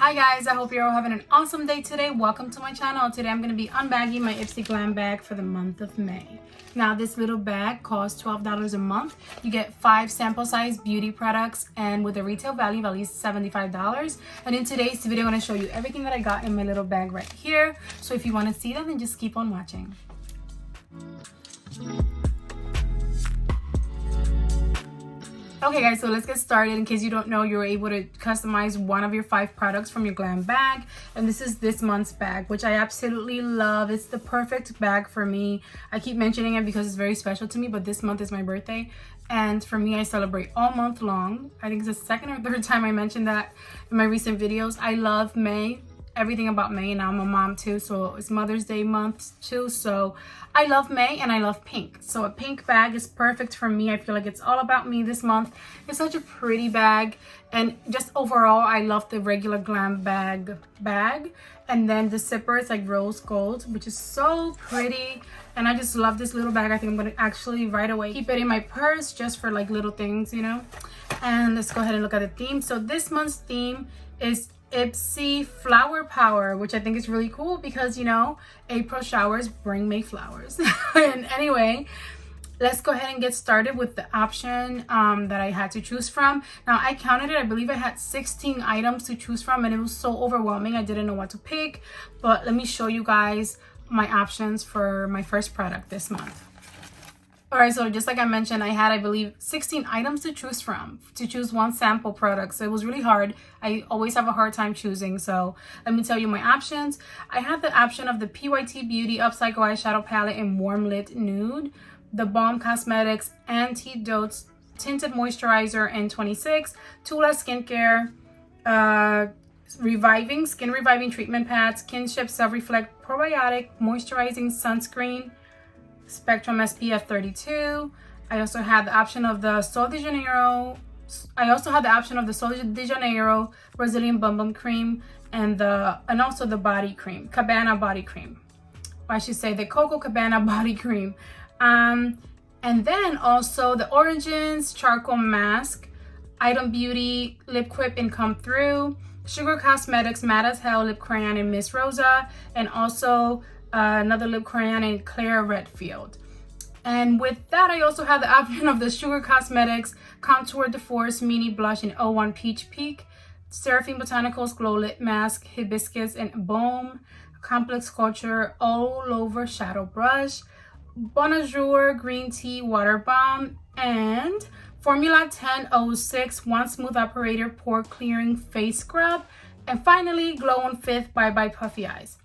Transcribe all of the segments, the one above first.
Hi guys, I hope you're all having an awesome day today. Welcome to my channel. Today I'm going to be unbagging my IPSY Glam bag for the month of May. Now this little bag costs $12 a month. You get 5 sample size beauty products and with a retail value is $75. And in today's video I'm going to show you everything that I got in my little bag right here. So if you want to see them, then just keep on watching. Okay guys, so let's get started. In case you don't know, you're able to customize one of your 5 products from your glam bag, and this is this month's bag, which I absolutely love. It's the perfect bag for me. I keep mentioning it because it's very special to me, but this month is my birthday, and for me I celebrate all month long. I think it's the second or third time I mentioned that in my recent videos. I love May, everything about May, and I'm a mom too, so it's Mother's Day month too, so I love May and I love pink. So a pink bag is perfect for me. I feel like it's all about me this month. It's such a pretty bag, and just overall I love the regular glam bag, and then the zipper is like rose gold, which is so pretty, and I just love this little bag. I think I'm gonna actually right away keep it in my purse just for like little things, you know. And let's go ahead and look at the theme. So this month's theme is IPSY Flower Power, which I think is really cool because, you know, April showers bring May flowers. And anyway, let's go ahead and get started with the option that I had to choose from. Now I counted it, I believe I had 16 items to choose from, and it was so overwhelming I didn't know what to pick. But let me show you guys my options for my first product this month. Alright, so just like I mentioned, I had, I believe, 16 items to choose from, to choose one sample product. So it was really hard. I always have a hard time choosing. So let me tell you my options. I had the option of the PYT Beauty Upcycle Eyeshadow Palette in Warm Lit Nude, the Balm Cosmetics Antidotes Tinted Moisturizer in 26, Tula Skincare, Skin Reviving Treatment Pads, Kinship Self-Reflect Probiotic Moisturizing Sunscreen, Spectrum SPF 32. I also had the option of the Sol de Janeiro. Brazilian Bum Bum Cream and also the body cream, Cabana body cream. Or I should say the Coco Cabana body cream. And then also the Origins Charcoal Mask, Item Beauty Lip Quip in Come Through, Sugar Cosmetics Matte as Hell Lip Crayon in Miss Rosa, and also another lip crayon in Claire Redfield. And with that, I also have the option of the Sugar Cosmetics Contour de Force Mini Blush in 01 Peach Peak, Seraphine Botanicals Glow Lip Mask Hibiscus and Boom, Complex Culture All Over Shadow Brush, Bonjour Green Tea Water Balm, and Formula 1006 One Smooth Operator Pore Clearing Face Scrub, and finally Glow on Fifth Bye Bye Puffy Eyes.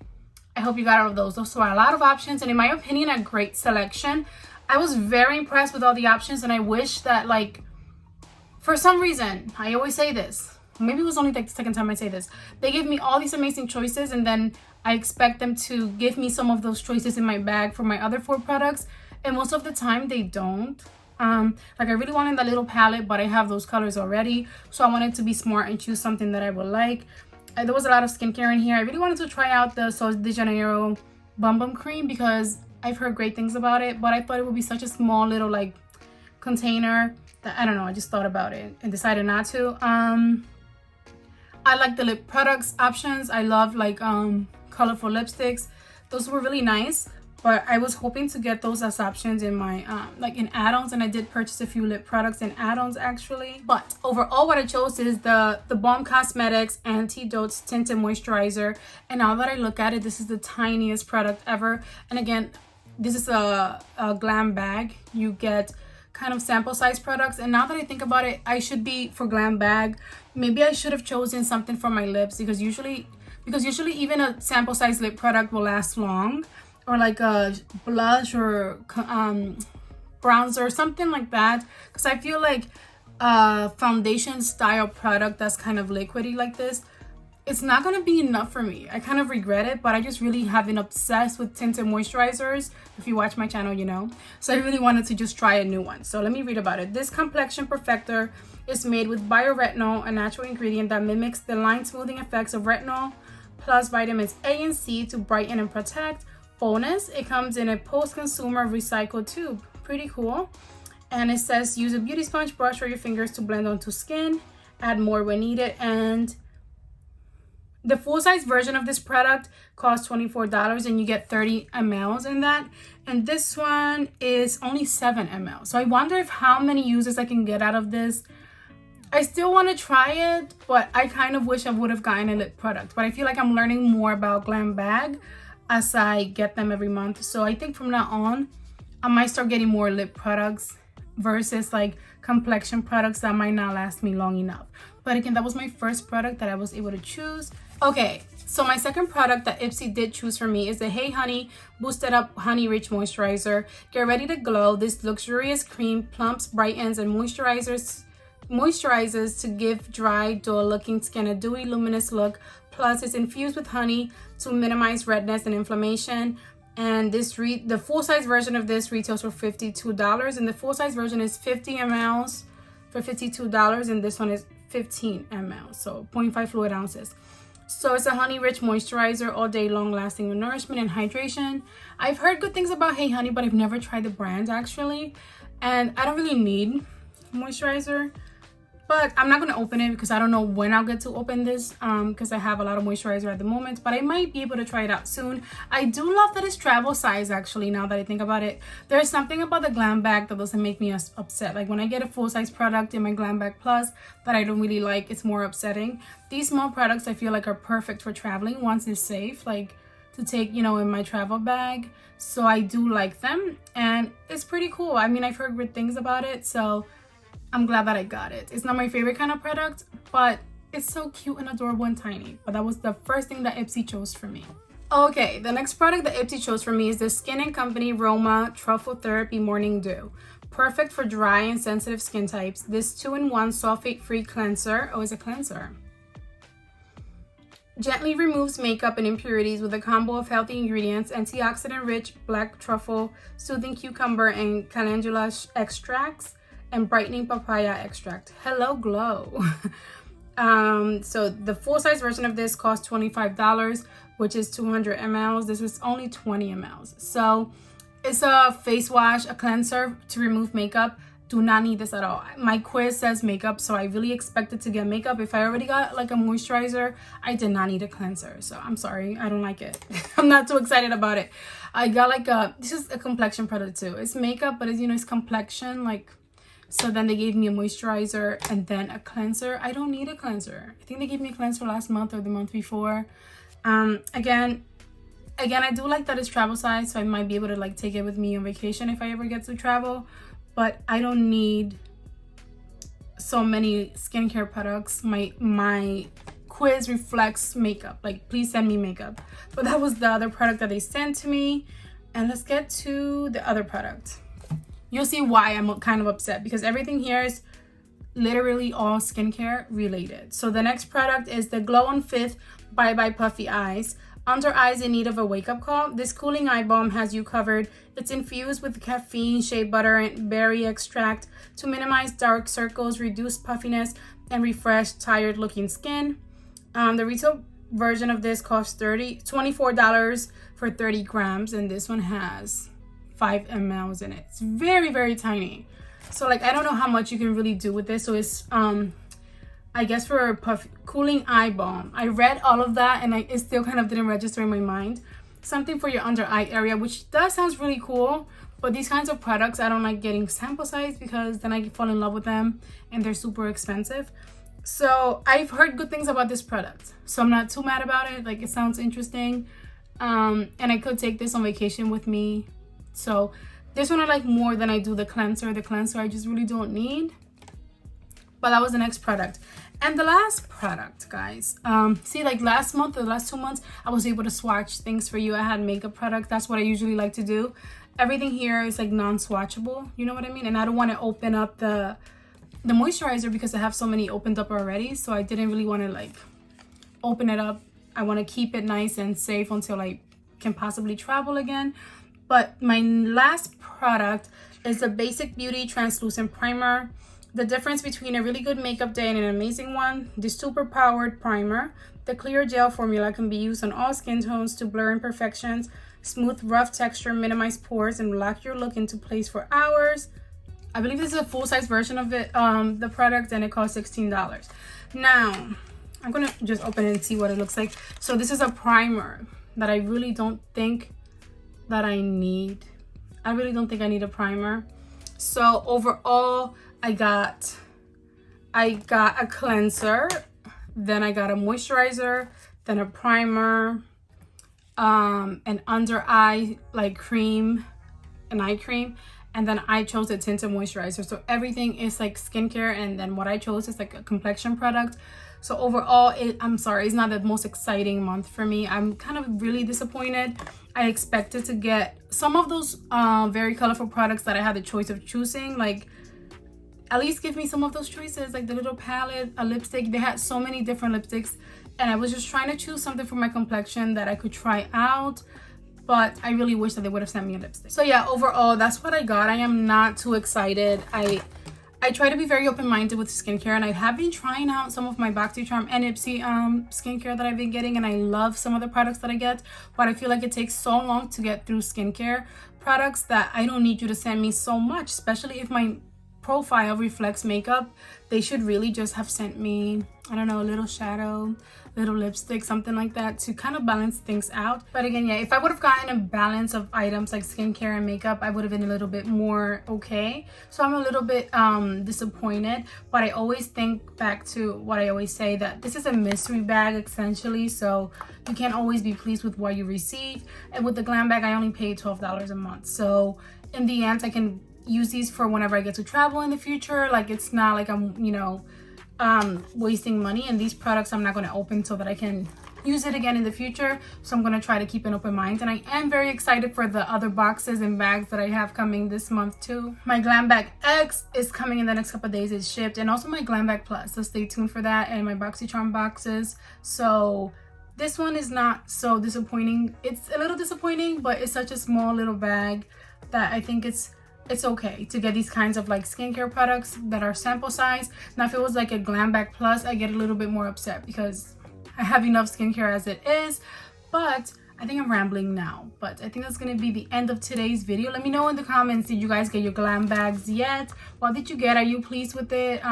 I hope you got all of those. Those were a lot of options, and in my opinion, a great selection. I was very impressed with all the options, and I wish that, like, for some reason, I always say this, maybe it was only like the second time I say this, they give me all these amazing choices, and then I expect them to give me some of those choices in my bag for my other 4 products, and most of the time they don't. Like I really wanted that little palette, but I have those colors already, so I wanted to be smart and choose something that I would like. There was a lot of skincare in here. I really wanted to try out the Sol de Janeiro Bum Bum Cream because I've heard great things about it, but I thought it would be such a small little like container that, I don't know, I just thought about it and decided not to. I like the lip products options. I love like colorful lipsticks. Those were really nice, but I was hoping to get those as options in my like in add-ons, and I did purchase a few lip products in add-ons actually. But overall what I chose is the Balm Cosmetics Antidotes Tinted Moisturizer, and now that I look at it, this is the tiniest product ever. And again, this is a glam bag. You get kind of sample size products, and now that I think about it, I should be, for glam bag, maybe I should have chosen something for my lips, because usually even a sample size lip product will last long, or like a blush or bronzer or something like that, because I feel like a foundation style product that's kind of liquidy like this, it's not going to be enough for me. I kind of regret it, but I just really have been obsessed with tinted moisturizers. If you watch my channel, you know. So I really wanted to just try a new one. So let me read about it. This complexion perfector is made with bioretinol, a natural ingredient that mimics the line smoothing effects of retinol plus vitamins A and C to brighten and protect. Bonus, it comes in a post-consumer recycled tube. Pretty cool. And it says use a beauty sponge brush or your fingers to blend onto skin, add more when needed, and The full-size version of this product costs $24 and you get 30 mls in that. And this one is only 7 ml. So I wonder if how many uses I can get out of this. I still want to try it, but I kind of wish I would have gotten a lip product. But I feel like I'm learning more about Glam Bag as I get them every month. So I think from now on, I might start getting more lip products versus like complexion products that might not last me long enough. But again, that was my first product that I was able to choose. Okay, so my second product that IPSY did choose for me is the Hey Honey Boosted Up Honey Rich Moisturizer. Get ready to glow. This luxurious cream plumps, brightens, and moisturizes to give dry, dull looking skin a dewy, luminous look. Plus, it's infused with honey to minimize redness and inflammation. And the full-size version of this retails for $52, and the full-size version is 50 mls for $52, and this one is 15 ml, so 0.5 fluid ounces. So it's a honey-rich moisturizer, all day long, lasting with nourishment and hydration. I've heard good things about Hey Honey, but I've never tried the brand actually, and I don't really need moisturizer. But I'm not going to open it because I don't know when I'll get to open this because I have a lot of moisturizer at the moment. But I might be able to try it out soon. I do love that it's travel size actually, now that I think about it. There's something about the Glam Bag that doesn't make me upset. Like when I get a full-size product in my Glam Bag Plus that I don't really like, it's more upsetting. These small products I feel like are perfect for traveling once it's safe, like to take, you know, in my travel bag. So I do like them and it's pretty cool. I mean, I've heard good things about it, so I'm glad that I got it. It's not my favorite kind of product, but it's so cute and adorable and tiny. But that was the first thing that IPSY chose for me. Okay, the next product that IPSY chose for me is the Skin & Company Roma Truffle Therapy Morning Dew. Perfect for dry and sensitive skin types. This 2-in-1 sulfate-free cleanser. Oh, it's a cleanser. Gently removes makeup and impurities with a combo of healthy ingredients, antioxidant-rich black truffle, soothing cucumber, and calendula extracts, and brightening papaya extract. Hello glow. So the full-size version of this costs $25, which is 200 mls. This is only 20 mls. So it's a face wash, a cleanser to remove makeup. Do not need this at all. My quiz says makeup, so I really expected to get makeup. If I already got like a moisturizer, I did not need a cleanser. So I'm sorry, I don't like it. I'm not too excited about it. I got like this is a complexion product too. It's makeup, but it's, you know, it's complexion, like. So then they gave me a moisturizer and then a cleanser. I don't need a cleanser. I think they gave me a cleanser last month or the month before. Again, I do like that it's travel size, so I might be able to like take it with me on vacation if I ever get to travel. But I don't need so many skincare products. My quiz reflects makeup. Like, please send me makeup. But that was the other product that they sent to me. And let's get to the other product. You'll see why I'm kind of upset, because everything here is literally all skincare related. So the next product is the Glow on 5th Bye Bye Puffy Eyes. Under eyes in need of a wake-up call, this cooling eye balm has you covered. It's infused with caffeine, shea butter, and berry extract to minimize dark circles, reduce puffiness, and refresh tired-looking skin. The retail version of this costs $24 for 30 grams, and this one has 5 mls in it. It's very, very tiny. So like, I don't know how much you can really do with this. So it's I guess for a cooling eye balm. I read all of that and it still kind of didn't register in my mind. Something for your under eye area, which does sounds really cool. But these kinds of products, I don't like getting sample size because then I fall in love with them and they're super expensive. So I've heard good things about this product, so I'm not too mad about it. Like, it sounds interesting, and I could take this on vacation with me. So this one I like more than I do the cleanser. The cleanser I just really don't need. But that was the next product. And the last product, guys, see, like last month or the last 2 months, I was able to swatch things for you. I had makeup products. That's what I usually like to do. Everything here is like non-swatchable, you know what I mean? And I don't want to open up the moisturizer because I have so many opened up already. So I didn't really want to like open it up. I want to keep it nice and safe until I can possibly travel again. But my last product is the Basic Beauty Translucent Primer. The difference between a really good makeup day and an amazing one, the super powered primer. The clear gel formula can be used on all skin tones to blur imperfections, smooth rough texture, minimize pores, and lock your look into place for hours. I believe this is a full-size version of it, the product, and it costs $16. Now, I'm gonna just open it and see what it looks like. So this is a primer that I really don't think that I need. I really don't think I need a primer. So overall, I got a cleanser, then I got a moisturizer, then a primer, an under eye like cream, an eye cream, and then I chose a tinted moisturizer. So everything is like skincare, and then what I chose is like a complexion product. So overall, I'm sorry, it's not the most exciting month for me. I'm kind of really disappointed. I expected to get some of those very colorful products that I had the choice of choosing. Like, at least give me some of those choices, like the little palette, a lipstick. They had so many different lipsticks, and I was just trying to choose something for my complexion that I could try out. But I really wish that they would have sent me a lipstick. So yeah, overall, that's what I got. I am not too excited. I try to be very open-minded with skincare, and I have been trying out some of my BoxyCharm and IPSY skincare that I've been getting, and I love some of the products that I get, but I feel like it takes so long to get through skincare products that I don't need you to send me so much, especially if my profile reflects makeup. They should really just have sent me, I don't know, a little shadow, little lipstick, something like that, to kind of balance things out. But again, yeah, if I would have gotten a balance of items like skincare and makeup, I would have been a little bit more okay. So I'm a little bit disappointed, but I always think back to what I always say, that this is a mystery bag essentially, so you can't always be pleased with what you receive. And with the glam bag, I only paid $12 a month, so in the end I can use these for whenever I get to travel in the future. Like, it's not like I'm, you know, wasting money, and these products I'm not going to open so that I can use it again in the future. So I'm going to try to keep an open mind, and I am very excited for the other boxes and bags that I have coming this month too. My Glam Bag X is coming in the next couple of days. It's shipped, and also my Glam Bag Plus, so stay tuned for that, and my BoxyCharm boxes. So this one is not so disappointing. It's a little disappointing, but it's such a small little bag that I think it's okay to get these kinds of like skincare products that are sample size. Now if it was like a Glam Bag Plus, I get a little bit more upset because I have enough skincare as it is. But I think I'm rambling now, but I think that's gonna be the end of today's video. Let me know in the comments, did you guys get your glam bags yet? What did you get? Are you pleased with it?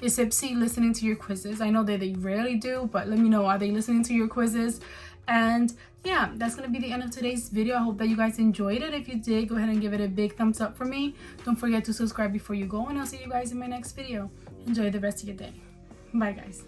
Is IPSY listening to your quizzes? I know that they rarely do, but let me know, are they listening to your quizzes? And yeah, that's gonna be the end of today's video. I hope that you guys enjoyed it. If you did, go ahead and give it a big thumbs up for me. Don't forget to subscribe before you go, and I'll see you guys in my next video. Enjoy the rest of your day. Bye guys.